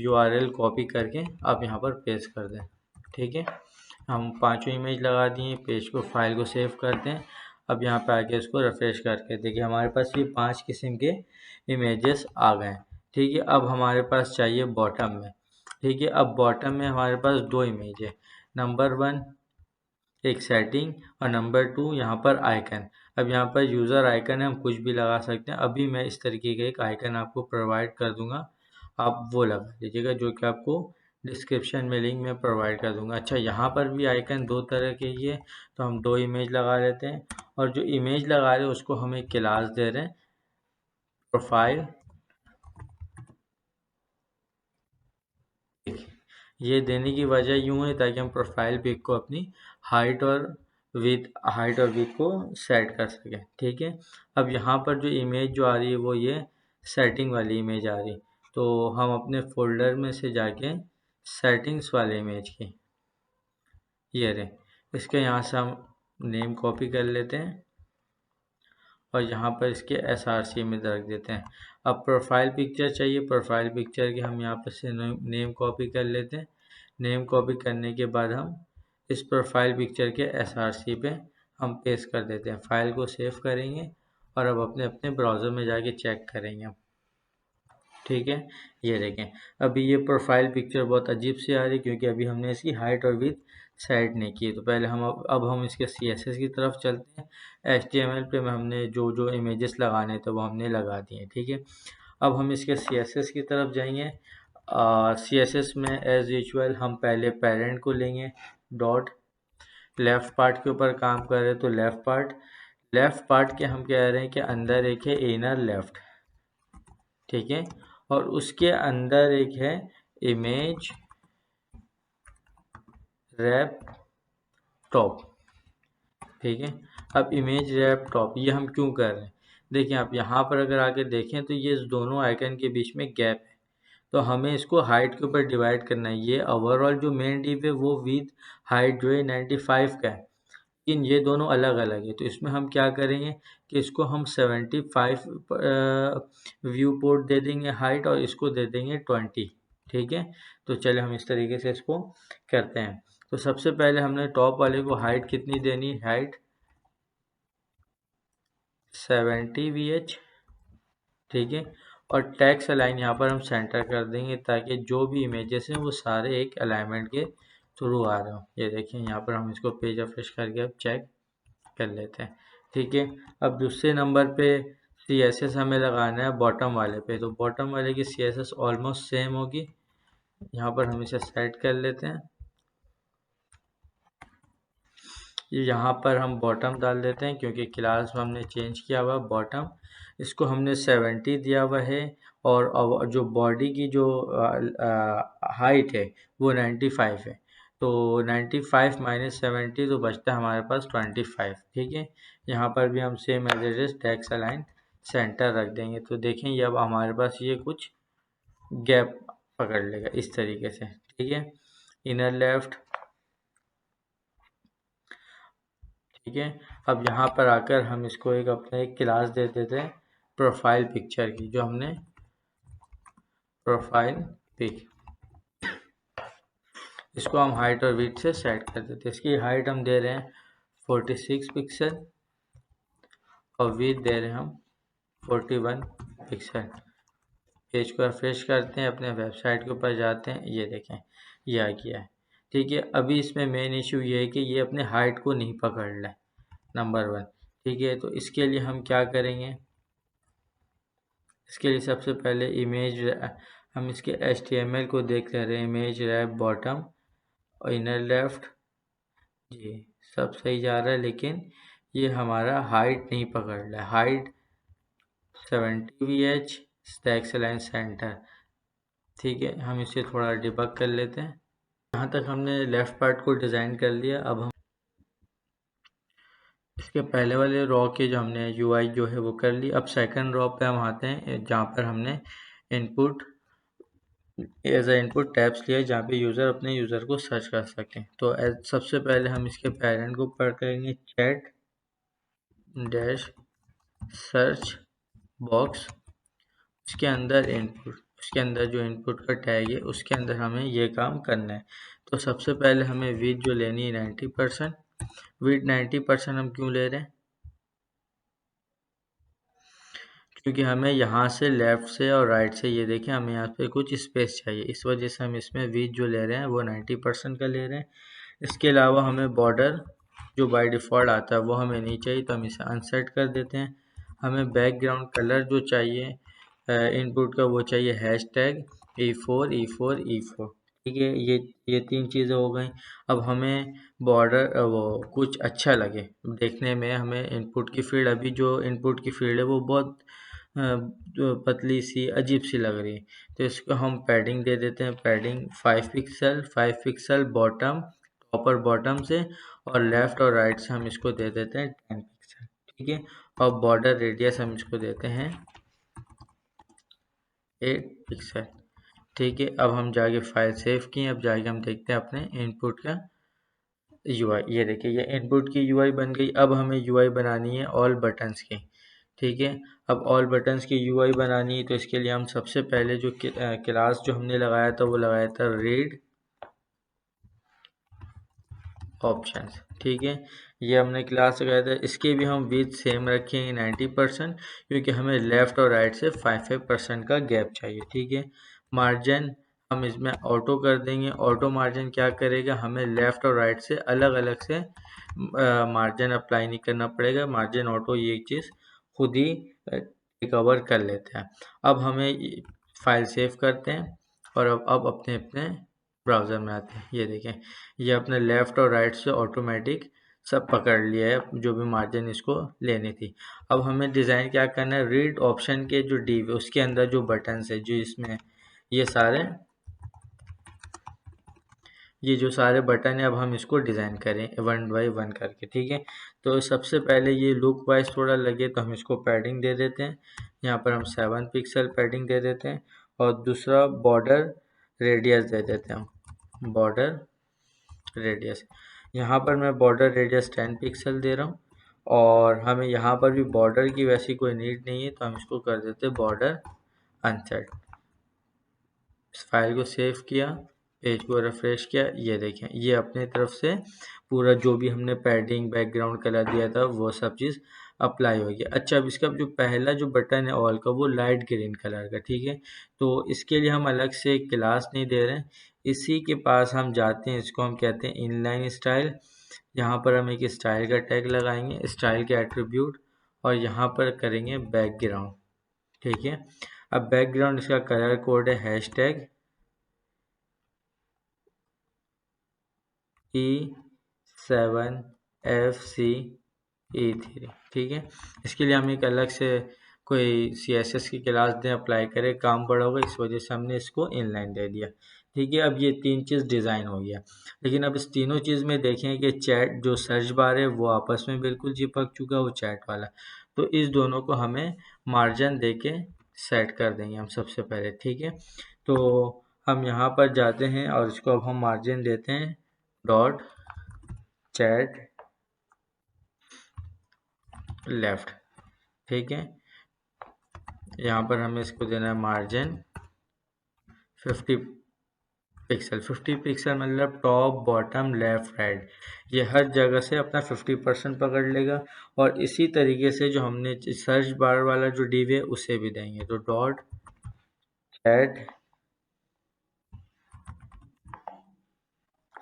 URL कॉपी करके आप यहाँ पर पेस्ट कर दें। ठीक है, हम पांचों इमेज लगा दिए, पेज को फाइल को सेव करते हैं। अब यहाँ पे आके इसको रिफ्रेश करके देखिए हमारे पास ये 5 किस्म के इमेजेस आ गए हैं। ठीक है, अब हमारे पास चाहिए बॉटम में। ठीक है, अब बॉटम में हमारे पास 2 इमेज है, नंबर 1 एक सेटिंग और नंबर 2 यहाँ पर आइकन। अब यहाँ पर यूज़र आइकन है, हम कुछ भी लगा सकते हैं। अभी मैं इस तरीके का एक आइकन आपको प्रोवाइड कर दूंगा, आप वो लगा लीजिएगा, जो कि आपको डिस्क्रिप्शन में लिंक में प्रोवाइड कर दूंगा। अच्छा, यहाँ पर भी आइकन 2 तरह के ही है, तो हम 2 इमेज लगा लेते हैं और जो इमेज लगा रहे हैं उसको हम एक क्लास दे रहे हैं प्रोफाइल। ये देने की वजह यूँ है ताकि हम प्रोफाइल पिक को अपनी हाइट और विथ को सेट कर सकें। ठीक है, अब यहाँ पर जो इमेज जो आ रही है वो ये सेटिंग वाली इमेज आ रही, तो हम अपने फोल्डर में से जाके सेटिंग्स वाले इमेज की ये रहे, इसके यहाँ से हम नेम कॉपी कर लेते हैं और यहाँ पर इसके SRC में रख देते हैं। अब प्रोफाइल पिक्चर चाहिए, प्रोफाइल पिक्चर के हम यहाँ पर से नेम कॉपी कर लेते हैं। नेम कॉपी करने के बाद हम इस प्रोफाइल पिक्चर के SRC पे हम पेस्ट कर देते हैं। फाइल को सेव करेंगे और अब अपने अपने ब्राउज़र में जाके चेक करेंगे। ठीक है, ये देखें अभी ये प्रोफाइल पिक्चर बहुत अजीब सी आ रही है क्योंकि अभी हमने इसकी हाइट और विड्थ सेट नहीं की। तो पहले हम अब हम इसके CSS की तरफ चलते हैं। HTML पे में हमने जो जो इमेजेस लगाने थे वो हमने लगा दिए। ठीक है, अब हम इसके CSS की तरफ जाएंगे। CSS में एज यूजुअल हम पहले पेरेंट को लेंगे, डॉट लेफ़्ट पार्ट के ऊपर काम कर रहे हैं तो लेफ़्ट पार्ट के हम कह रहे हैं कि अंदर एक है इनर लेफ़्ट। ठीक है, और उसके अंदर एक है इमेज रैप टॉप। ठीक है, अब इमेज रैप टॉप ये हम क्यों कर रहे हैं, देखिए आप यहाँ पर अगर आके देखें तो ये दोनों आइकन के बीच में गैप है, तो हमें इसको हाइट के ऊपर डिवाइड करना है। ये ओवरऑल जो मेन डिव है वो विद हाइट जो है 95 का है, लेकिन ये दोनों अलग अलग है। तो इसमें हम क्या करेंगे कि इसको हम 75 व्यू पोर्ट दे देंगे हाइट और इसको दे देंगे 20। ठीक है, तो चले हम इस तरीके से इसको करते हैं। तो सबसे पहले हमने टॉप वाले को हाइट कितनी देनी है, हाइट 70 VH। ठीक है, और टेक्स्ट अलाइन यहाँ पर हम सेंटर कर देंगे ताकि जो भी इमेजेस हैं वो सारे एक अलाइनमेंट के थ्रू आ रहे हो। ये देखिए यहाँ पर हम इसको पेज रिफ्रेश करके अब चेक कर लेते हैं। ठीक है, अब दूसरे नंबर पे CSS हमें लगाना है बॉटम वाले पे, तो बॉटम वाले की CSS ऑलमोस्ट सेम होगी। यहाँ पर हम इसे सेट कर लेते हैं। यहाँ पर हम बॉटम डाल देते हैं क्योंकि क्लास में हमने चेंज किया हुआ बॉटम, इसको हमने 70 दिया हुआ है और जो बॉडी की जो हाइट है वो 95 है, तो 95 माइनस 70 तो बचता है हमारे पास 25। ठीक है, यहाँ पर भी हम same as it is text align center रख देंगे। तो देखें ये अब हमारे पास ये कुछ गैप पकड़ लेगा इस तरीके से। ठीक है, इनर लेफ्ट। ठीक है, अब यहाँ पर आकर हम इसको एक अपने एक क्लास दे देते हैं प्रोफाइल पिक्चर की, जो हमने प्रोफाइल पिक, इसको हम हाइट और विड्थ से सेट कर देते हैं। इसकी हाइट हम दे रहे हैं 46 पिक्सल और विड्थ दे रहे हैं हम 41 पिक्सल। पेज को रिफ्रेश करते हैं, अपने वेबसाइट के ऊपर जाते हैं, ये देखें ये आ गया है। ठीक है, अभी इसमें मेन इशू ये है कि ये अपने हाइट को नहीं पकड़ रहा है, नंबर 1। ठीक है, तो इसके लिए हम क्या करेंगे, इसके लिए सबसे पहले इमेज, हम इसके HTML को देख ले रहे हैं, इमेज रैप बॉटम और इनर लेफ्ट, जी सब सही जा रहा है, लेकिन ये हमारा हाइट नहीं पकड़ रहा है। Height 70 VH, stacks align centre. ठीक है, हम इसे थोड़ा डिबग कर लेते हैं। यहाँ तक हमने लेफ्ट पार्ट को डिज़ाइन कर लिया। अब हम इसके पहले वाले रॉ के जो हमने UI जो है वो कर ली। अब सेकंड रॉ पे हम आते हैं, जहाँ पर हमने input as a input tabs लिया, जहाँ पे यूज़र अपने यूज़र को सर्च कर सकें। तो सबसे पहले हम इसके पेरेंट को ऊपर करेंगे चैट डैश सर्च बॉक्स, उसके अंदर इनपुट, उसके अंदर जो इनपुट का टैग है उसके अंदर हमें ये काम करना है। तो सबसे पहले हमें विड्थ जो लेनी है 90%। विड्थ 90% हम क्यों ले रहे हैं, क्योंकि हमें यहाँ से लेफ़्ट से और राइट से, ये देखें हमें यहाँ पे कुछ स्पेस चाहिए, इस वजह से हम इसमें विड्थ जो ले रहे हैं वो 90% का ले रहे हैं। इसके अलावा हमें बॉर्डर जो बाय डिफ़ॉल्ट आता है वो हमें नहीं चाहिए, तो हम इसे अनसेट कर देते हैं। हमें बैकग्राउंड कलर जो चाहिए इनपुट का, वो चाहिए हैशटैग E4 E4 E4। ठीक है, ये 3 चीज़ें हो गई। अब हमें बॉर्डर वो कुछ अच्छा लगे देखने में, हमें इनपुट की फील्ड, अभी जो इनपुट की फील्ड है वो बहुत जो पतली सी अजीब सी लग रही है, तो इसको हम पैडिंग दे देते हैं। Padding 5 pixel, 5 pixel bottom, top और बॉटम से, और लेफ़्ट और राइट से हम इसको दे देते हैं 10 पिक्सल। ठीक है, और बॉर्डर रेडियस हम इसको देते हैं 8 पिक्सल। ठीक है, अब हम जाके फाइल सेव किए, अब जाके हम देखते हैं अपने इनपुट का UI। ये देखिए ये इनपुट की UI बन गई। अब हमें UI बनानी है ऑल बटन्स की। ठीक है, अब ऑल बटन्स की UI बनानी है, तो इसके लिए हम सबसे पहले जो क्लास जो हमने लगाया था वो लगाया था रीड ऑप्शंस। ठीक है, ये हमने क्लास लगाया था, इसके भी हम विड्थ सेम रखेंगे 90%, क्योंकि हमें लेफ़्ट और राइट से 5% का गैप चाहिए। ठीक है, मार्जिन हम इसमें ऑटो कर देंगे। ऑटो मार्जिन क्या करेगा, हमें लेफ़्ट और राइट से अलग अलग से मार्जिन अप्लाई नहीं करना पड़ेगा। मार्जिन ऑटो ये चीज़ खुद ही रिकवर कर लेता है। अब हमें फाइल सेव करते हैं और अब अपने अपने ब्राउज़र में आते हैं। ये देखें ये अपने लेफ़्ट और राइट से ऑटोमेटिक सब पकड़ लिया है, जो भी मार्जिन इसको लेनी थी। अब हमें डिज़ाइन क्या करना है, रीड ऑप्शन के जो div है उसके अंदर जो बटन्स है, जो इसमें ये जो सारे बटन है, अब हम इसको डिज़ाइन करें वन बाई वन करके। ठीक है, तो सबसे पहले ये लुक वाइज थोड़ा लगे तो हम इसको पैडिंग दे देते हैं। यहाँ पर हम 7 पिक्सल पैडिंग दे देते हैं, और दूसरा बॉर्डर रेडियस दे देते हैं। बॉर्डर रेडियस, यहाँ पर मैं बॉर्डर रेडियस 10 पिक्सल दे रहा हूँ, और हमें यहाँ पर भी बॉर्डर की वैसी कोई नीड नहीं है, तो हम इसको कर देते हैं बॉर्डर अनसेट। इस फाइल को सेव किया, पेज को रिफ्रेश किया, ये देखें ये अपने तरफ से पूरा जो भी हमने पैडिंग बैकग्राउंड कलर दिया था वो सब चीज़ अप्लाई हो गया। अच्छा, अब इसका जो पहला जो बटन है ऑल का, वो लाइट ग्रीन कलर का। ठीक है, तो इसके लिए हम अलग से क्लास नहीं दे रहे हैं, इसी के पास हम जाते हैं, इसको हम कहते हैं इनलाइन स्टाइल। यहाँ पर हम एक स्टाइल का टैग लगाएंगे, स्टाइल के एट्रीब्यूट, और यहाँ पर करेंगे बैकग्राउंड। ठीक है, अब बैकग्राउंड इसका कलर कोड है हैशटैग E7FC E3। ठीक है, इसके लिए हम एक अलग से कोई CSS की क्लास दें, अप्लाई करें, काम बड़ा होगा, इस वजह से हमने इसको इनलाइन दे दिया। ठीक है, अब ये 3 चीज़ डिज़ाइन हो गया। लेकिन अब इस तीनों चीज़ में देखें कि चैट जो सर्च बार है वो आपस में बिल्कुल चिपक चुका है, वो चैट वाला। तो इस दोनों को हमें मार्जिन दे के सेट कर देंगे हम सबसे पहले। ठीक है, तो हम यहाँ पर जाते हैं और इसको अब हम मार्जिन देते हैं डॉट चैट लेफ्ट। ठीक है, यहाँ पर हमें इसको देना है मार्जिन 50 पिक्सल। 50 पिक्सल मतलब टॉप बॉटम लेफ्ट राइट, ये हर जगह से अपना 50% पकड़ लेगा। और इसी तरीके से जो हमने सर्च बार वाला जो डिव है उसे भी देंगे, तो डॉट ऐड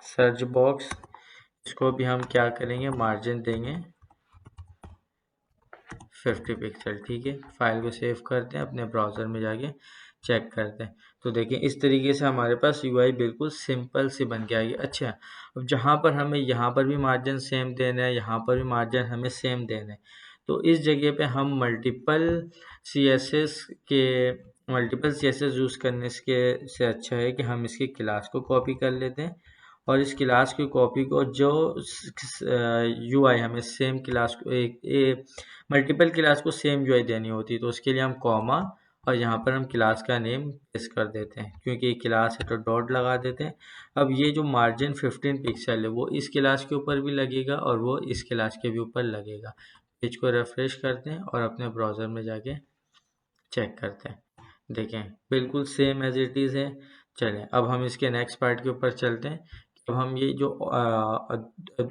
सर्च बॉक्स, इसको भी हम क्या करेंगे, मार्जिन देंगे 50 पिक्सल। ठीक है, फाइल को सेव करते हैं, अपने ब्राउज़र में जाके चेक करते हैं। तो देखें इस तरीके से हमारे पास यूआई बिल्कुल सिंपल सी बन के आएगी। अच्छा, अब जहाँ पर हमें यहाँ पर भी मार्जिन सेम देना है, यहाँ पर भी मार्जिन हमें सेम देना है, तो इस जगह पे हम multiple C S S use करने से अच्छा है कि हम इसकी क्लास को कॉपी कर लेते हैं, और इस क्लास की कॉपी को जो यूआई हमें सेम क्लास को एक मल्टीपल क्लास को सेम यूआई देनी होती है, तो उसके लिए हम कॉमा और यहाँ पर हम क्लास का नेम पेस्ट कर देते हैं, क्योंकि ये क्लास है तो डॉट लगा देते हैं। अब ये जो मार्जिन 15 पिक्सल है वो इस क्लास के ऊपर भी लगेगा और वो इस क्लास के भी ऊपर लगेगा। पेज को रिफ्रेश करते हैं और अपने ब्राउज़र में जाके चेक करते हैं। देखें बिल्कुल सेम एज इट इज़ है। चलें अब हम इसके नेक्स्ट पार्ट के ऊपर चलते हैं। अब हम ये जो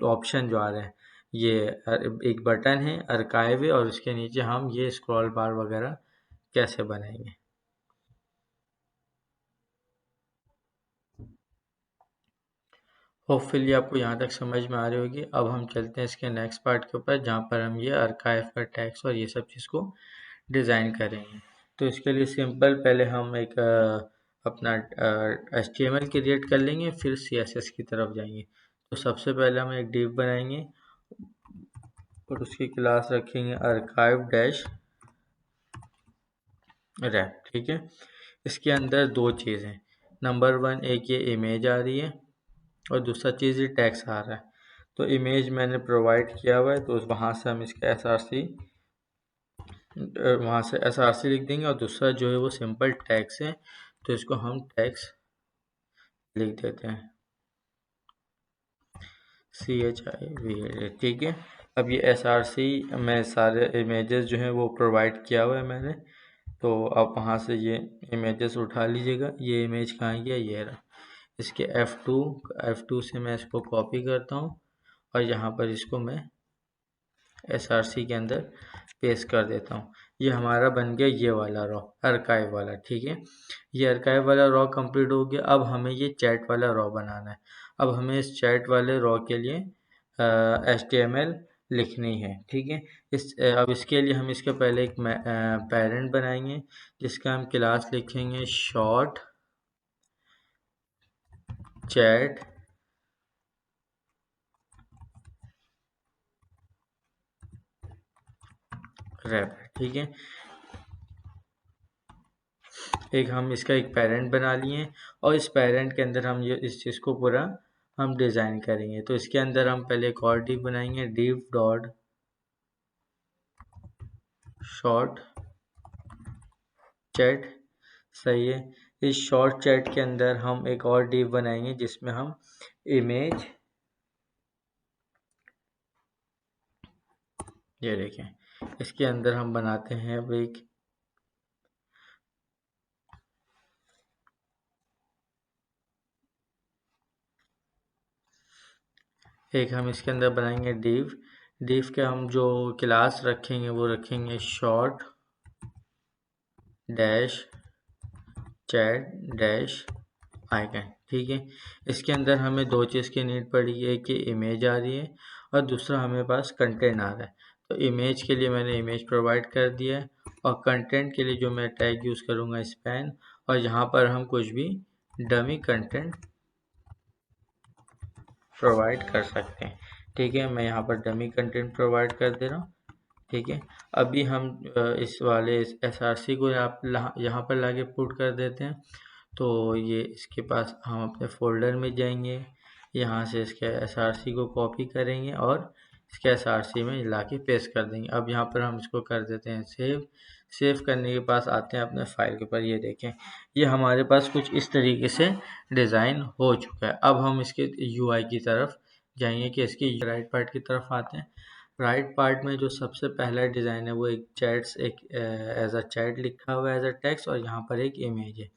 ऑप्शन जो आ रहे हैं, ये एक बटन है, आर्काइव है, और उसके नीचे हम ये स्क्रॉल बार वगैरह कैसे बनाएंगे। होपफुली आपको यहाँ तक समझ में आ रही होगी। अब हम चलते हैं इसके नेक्स्ट पार्ट के ऊपर, जहाँ पर हम ये आर्काइव का टैक्स और ये सब चीज़ को डिज़ाइन करेंगे। तो इसके लिए सिंपल पहले हम एक अपना HTML क्रिएट कर लेंगे, फिर CSS की तरफ जाएंगे। तो सबसे पहले हम एक डिव बनाएंगे और उसकी क्लास रखेंगे archive डैश रैप। ठीक है, इसके अंदर दो चीज़ें, नंबर 1 एक ये इमेज आ रही है और दूसरा चीज़ ये टैक्स आ रहा है। तो इमेज मैंने प्रोवाइड किया हुआ है, तो वहाँ से हम इसका SRC लिख देंगे, और दूसरा जो है वो सिंपल टैक्स है, तो इसको हम टैक्स लिख देते हैं CHIV। ठीक है, अब ये SRC में सारे इमेजेस जो हैं वो प्रोवाइड किया हुआ है मैंने, तो आप वहाँ से ये इमेजेस उठा लीजिएगा। ये इमेज कहाँ गया, ये रहा। इसके F2 से मैं इसको कॉपी करता हूँ और यहाँ पर इसको मैं SRC के अंदर पेस्ट कर देता हूँ। ये हमारा बन गया ये वाला रॉ, आर्काइव वाला। ठीक है, ये आर्काइव वाला रॉ कंप्लीट हो गया। अब हमें ये चैट वाला रॉ बनाना है। अब हमें इस चैट वाले रॉ के लिए HTML लिखनी है। ठीक है, अब इसके लिए हम इसके पहले एक पेरेंट बनाएंगे, जिसका हम क्लास लिखेंगे शॉर्ट चैट रैपर। ठीक है, एक हम इसका एक पेरेंट बना लिए, और इस पेरेंट के अंदर हम ये इस चीज़ को पूरा हम डिज़ाइन करेंगे। तो इसके अंदर हम पहले एक और डिव बनाएंगे, डिव डॉट शॉर्ट चैट। सही है, इस शॉर्ट चैट के अंदर हम एक और डिव बनाएंगे जिसमें हम इमेज, ये देखें इसके अंदर हम बनाते हैं अब एक हम इसके अंदर बनाएंगे डिव के हम जो क्लास रखेंगे वो रखेंगे short dash chat dash icon. ठीक है, इसके अंदर हमें दो चीज़ की नीड पड़ी है, कि इमेज आ रही है और दूसरा हमें पास कंटेंट आ रहा है। तो इमेज के लिए मैंने इमेज प्रोवाइड कर दिया है, और कंटेंट के लिए जो मैं टैग यूज़ करूँगा स्पैन, और यहाँ पर हम कुछ भी डमी कंटेंट प्रोवाइड कर सकते हैं। ठीक है, मैं यहाँ पर डमी कंटेंट प्रोवाइड कर दे रहा हूँ। ठीक है, अभी हम इस वाले SRC को यहाँ पर लाके पुट कर देते हैं। तो ये इसके पास हम अपने फोल्डर में जाएंगे, यहाँ से इसके SRC को कॉपी करेंगे और इसके SRC में लाके पेस्ट कर देंगे। अब यहाँ पर हम इसको कर देते हैं सेव करने के पास आते हैं अपने फाइल के ऊपर। ये देखें, ये हमारे पास कुछ इस तरीके से डिज़ाइन हो चुका है। अब हम इसके UI की तरफ जाएंगे, कि इसके राइट पार्ट की तरफ आते हैं। राइट पार्ट में जो सबसे पहला डिज़ाइन है वो एक चैट्स, एक एज अ चैट लिखा हुआ है एज अ टेक्स्ट, और यहाँ पर एक इमेज है।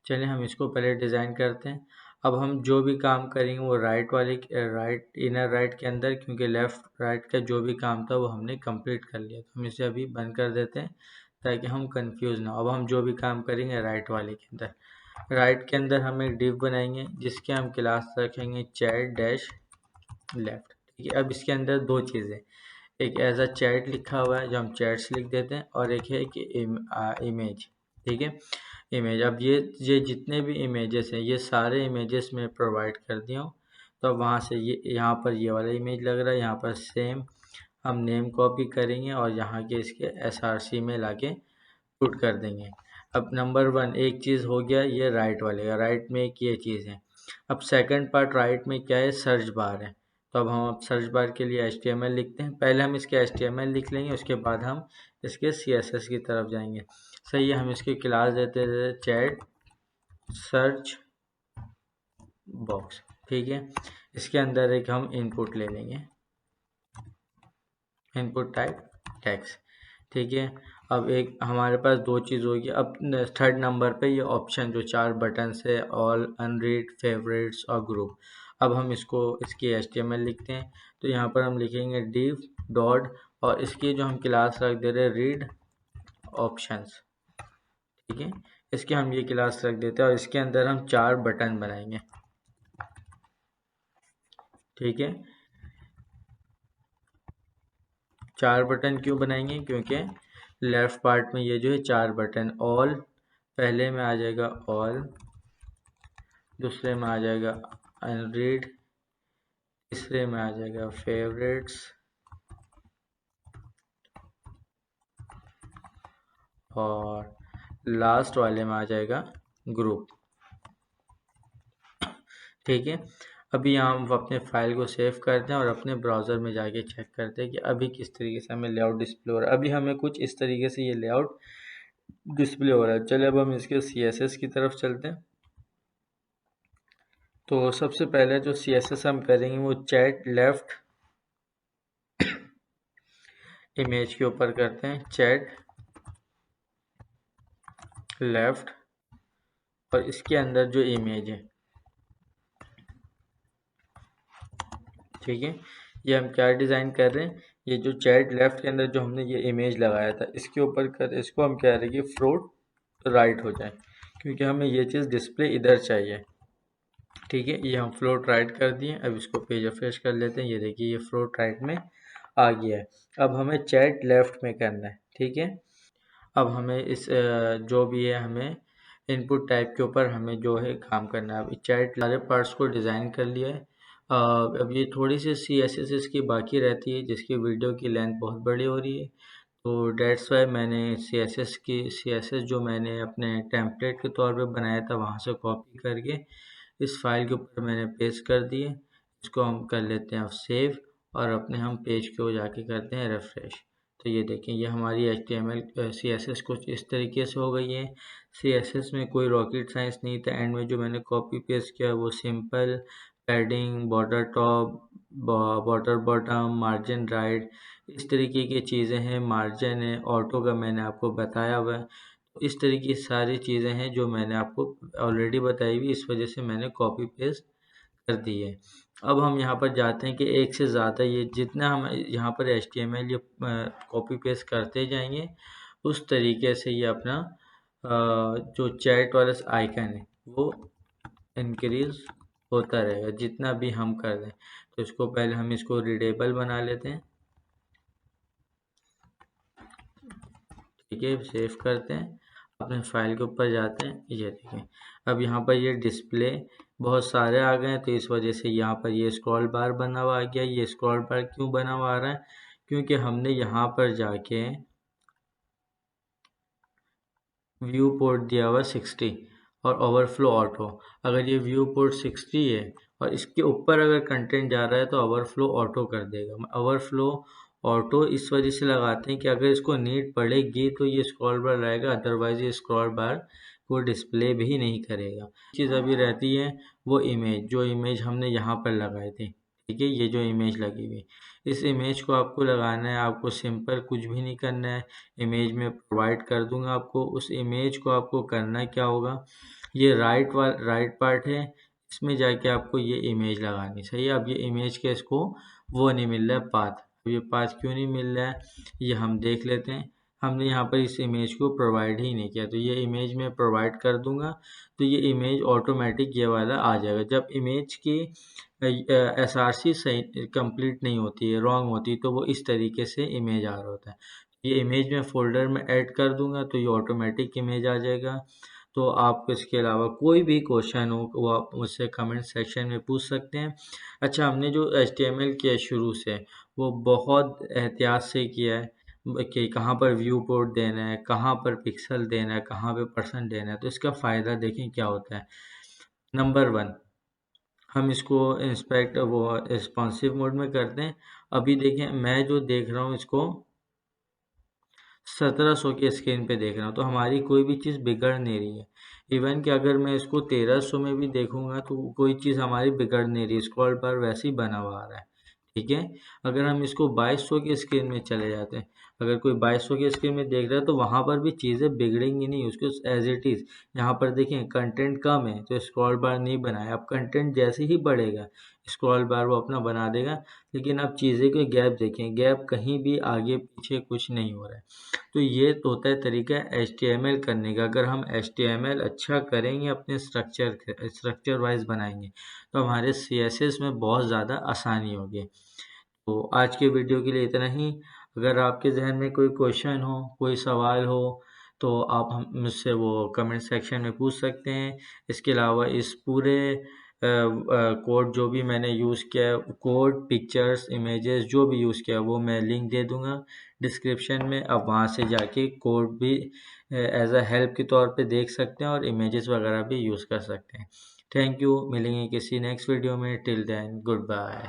चलिए हम इसको पहले डिज़ाइन करते हैं। अब हम जो भी काम करेंगे वो राइट इनर राइट के अंदर, क्योंकि लेफ़्ट राइट का जो भी काम था वो हमने कंप्लीट कर लिया। तो हम इसे अभी बंद कर देते हैं ताकि हम कंफ्यूज ना हो। अब हम जो भी काम करेंगे राइट वाले के अंदर, राइट के अंदर हम एक डिव बनाएंगे जिसके हम क्लास रखेंगे चैट डैश लेफ़्ट। ठीक है, अब इसके अंदर दो चीज़ें, एक एज अ चैट लिखा हुआ है जो हम चैट्स लिख देते हैं, और एक है कि इमेज। ठीक है, इमेज। अब ये जितने भी इमेजेस हैं ये सारे इमेजेस मैं प्रोवाइड कर दिया हूँ। तो अब वहाँ से ये यहाँ पर ये वाला इमेज लग रहा है, यहाँ पर सेम हम नेम कॉपी करेंगे और यहाँ के इसके SRC में लाके पुट कर देंगे। अब नंबर 1 एक चीज़ हो गया, ये राइट वाले का, राइट में एक ये चीज़ है। अब सेकंड पार्ट राइट में क्या है, सर्च बार है। तो अब हम सर्च बार के लिए HTML लिखते हैं। पहले हम इसके HTML लिख लेंगे, उसके बाद हम इसके CSS की तरफ जाएंगे। सही है, हम इसकी क्लास देते हैं चैट सर्च बॉक्स। ठीक है, इसके अंदर एक हम इनपुट ले लेंगे, इनपुट टाइप टेक्स्ट। ठीक है, अब एक हमारे पास दो चीज़ होगी। अब थर्ड नंबर पे ये ऑप्शन जो 4 बटन है, ऑल, अनरीड, फेवरेट्स और ग्रुप। अब हम इसकी HTML लिखते हैं। तो यहाँ पर हम लिखेंगे div डॉट, और इसकी जो हम क्लास रख दे रहे हैं रीड ऑप्शंस। ठीक है, इसके हम ये क्लास रख देते हैं और इसके अंदर हम 4 बटन बनाएंगे। ठीक है, 4 बटन क्यों बनाएंगे, क्योंकि लेफ्ट पार्ट में ये जो है 4 बटन, ऑल पहले में आ जाएगा, ऑल दूसरे में आ जाएगा, अनरीड तीसरे में आ जाएगा, फेवरेट्स और लास्ट वाले में आ जाएगा ग्रुप। ठीक है, अभी यहाँ हम अपने फाइल को सेव करते हैं और अपने ब्राउज़र में जाके चेक करते हैं कि अभी किस तरीके से हमें लेआउट डिस्प्ले हो रहा है। अभी हमें कुछ इस तरीके से ये लेआउट डिस्प्ले हो रहा है। चलिए अब हम इसके CSS की तरफ चलते हैं। तो सबसे पहले जो CSS हम करेंगे वो चैट लेफ्ट इमेज के ऊपर करते हैं, चैट लेफ्ट, और इसके अंदर जो इमेज है, ठीक है, ये हम क्या डिज़ाइन कर रहे हैं, ये जो चैट लेफ्ट के अंदर जो हमने ये इमेज लगाया था इसके ऊपर इसको हम कह रहे हैं कि फ्लोट राइट हो जाए, क्योंकि हमें ये चीज़ डिस्प्ले इधर चाहिए। ठीक है, ये हम फ्लोट राइट कर दिए। अब इसको पेज रिफ्रेश कर लेते हैं, ये देखिए ये फ्लोट राइट में आ गया है। अब हमें चैट लेफ्ट में करना है। ठीक है, अब हमें इस जो भी है हमें इनपुट टाइप के ऊपर हमें जो है काम करना है। अब चैट सारे पार्ट्स को डिज़ाइन कर लिया है। अब ये थोड़ी सी CSS इसकी बाकी रहती है जिसकी वीडियो की लेंथ बहुत बड़ी हो रही है, तो डेट्स वाई मैंने CSS जो मैंने अपने टेम्पलेट के तौर पे बनाया था वहाँ से कॉपी करके इस फाइल के ऊपर मैंने पेस्ट कर दिए। इसको हम कर लेते हैं अब सेव, और अपने हम पेज को जाके करते हैं रिफ्रेश। तो ये देखें, ये हमारी HTML CSS कुछ इस तरीके से हो गई है। CSS में कोई रॉकेट साइंस नहीं था, एंड में जो मैंने कॉपी पेस्ट किया वो simple padding, border top, border bottom, margin right, इस तरीके की चीज़ें हैं। मार्जिन है, ऑटो का मैंने आपको बताया हुआ है। इस तरह की सारी चीज़ें हैं जो मैंने आपको ऑलरेडी बताई हुई, इस वजह से मैंने कॉपी पेस्ट कर दी है। अब हम यहाँ पर जाते हैं कि एक से ज़्यादा ये जितना हम यहाँ पर HTML ये कॉपी पेस्ट करते जाएंगे उस तरीके से ये अपना जो चैट वाला आइकन है वो इंक्रीज होता रहेगा जितना भी हम कर दें। तो इसको पहले हम इसको रीडेबल बना लेते हैं। ठीक है, सेव करते हैं, अपने फाइल के ऊपर जाते हैं। ये देखें, अब यहाँ पर ये डिस्प्ले बहुत सारे आ गए हैं, तो इस वजह से यहाँ पर ये स्क्रॉल बार बना हुआ आ गया। ये स्क्रॉल बार क्यों बना हुआ आ रहा है, क्योंकि हमने यहाँ पर जाके व्यू पोर्ट दिया हुआ 60 और ओवरफ्लो ऑटो। अगर ये व्यू पोर्ट 60 है और इसके ऊपर अगर कंटेंट जा रहा है तो ओवरफ्लो ऑटो कर देगा। ओवरफ्लो ऑटो इस वजह से लगाते हैं कि अगर इसको नीड पड़ेगी तो ये स्क्रॉल बार रहेगा, अदरवाइज ये स्क्रॉल बार वो डिस्प्ले भी नहीं करेगा। चीज़ अभी रहती है वो इमेज, जो इमेज हमने यहाँ पर लगाई थी। ठीक है, ये जो इमेज लगी हुई, इस इमेज को आपको लगाना है। आपको सिंपल कुछ भी नहीं करना है, इमेज में प्रोवाइड कर दूंगा आपको। उस इमेज को आपको करना क्या होगा, ये राइट पार्ट है, इसमें जाके आपको ये इमेज लगानी सही है। अब ये इमेज के इसको वो नहीं मिल रहा है पाथ। अब ये पाथ क्यों नहीं मिल रहा है ये हम देख लेते हैं। हमने यहाँ पर इस इमेज को प्रोवाइड ही नहीं किया, तो ये इमेज मैं प्रोवाइड कर दूंगा तो ये इमेज ऑटोमेटिक ये वाला आ जाएगा। जब इमेज की SRC सही कंप्लीट नहीं होती है, रॉन्ग होती है, तो वो इस तरीके से इमेज आ रहा होता है। ये इमेज मैं फोल्डर में ऐड कर दूंगा तो ये ऑटोमेटिक इमेज आ जाएगा। तो आपको इसके अलावा कोई भी क्वेश्चन हो वो आप मुझसे कमेंट सेक्शन में पूछ सकते हैं। अच्छा, हमने जो HTML किया है शुरू से वो बहुत एहतियात से किया है कि कहाँ पर व्यू पोर्ट देना है, कहाँ पर पिक्सल देना है, कहाँ पे परसेंट देना है। तो इसका फ़ायदा देखें क्या होता है। नंबर 1, हम इसको इंस्पेक्ट वो रिस्पॉन्सिव मोड में करते हैं। अभी देखें मैं जो देख रहा हूँ इसको 1700 की स्क्रीन पे देख रहा हूँ, तो हमारी कोई भी चीज़ बिगड़ नहीं रही है। इवन कि अगर मैं इसको 1300 में भी देखूंगा तो कोई चीज़ हमारी बिगड़ नहीं रही, स्क्रॉल बार वैसे ही बना हुआ आ रहा है। ठीक है। अगर हम इसको 2200 की स्क्रीन में चले जाते हैं, अगर कोई 2200 की स्क्रीन में देख रहा है तो वहाँ पर भी चीज़ें बिगड़ेंगी नहीं, उसको एज इट इज़। यहाँ पर देखें कंटेंट कम है तो स्क्रॉल बार नहीं बनाया, अब कंटेंट जैसे ही बढ़ेगा स्क्रॉल बार वो अपना बना देगा। लेकिन अब चीज़ें के गैप देखें, गैप कहीं भी आगे पीछे कुछ नहीं हो रहा है। तो ये तो होता है तरीका HTML करने का। अगर हम HTML अच्छा करेंगे, अपने स्ट्रक्चर वाइज बनाएंगे तो हमारे CSS में बहुत ज़्यादा आसानी होगी। तो आज के वीडियो के लिए इतना ही। अगर आपके जहन में कोई क्वेश्चन हो, कोई सवाल हो, तो आप हम मुझसे वो कमेंट सेक्शन में पूछ सकते हैं। इसके अलावा इस पूरे कोड जो भी मैंने यूज़ किया है, कोड, पिक्चर्स, इमेजेस जो भी यूज़ किया वो मैं लिंक दे दूँगा डिस्क्रिप्शन में। आप वहाँ से जाके कोड भी एज अ हेल्प के तौर पे देख सकते हैं और इमेजेस वगैरह भी यूज़ कर सकते हैं। Thank you. मिलेंगे किसी नेक्स्ट वीडियो में। Till then good bye.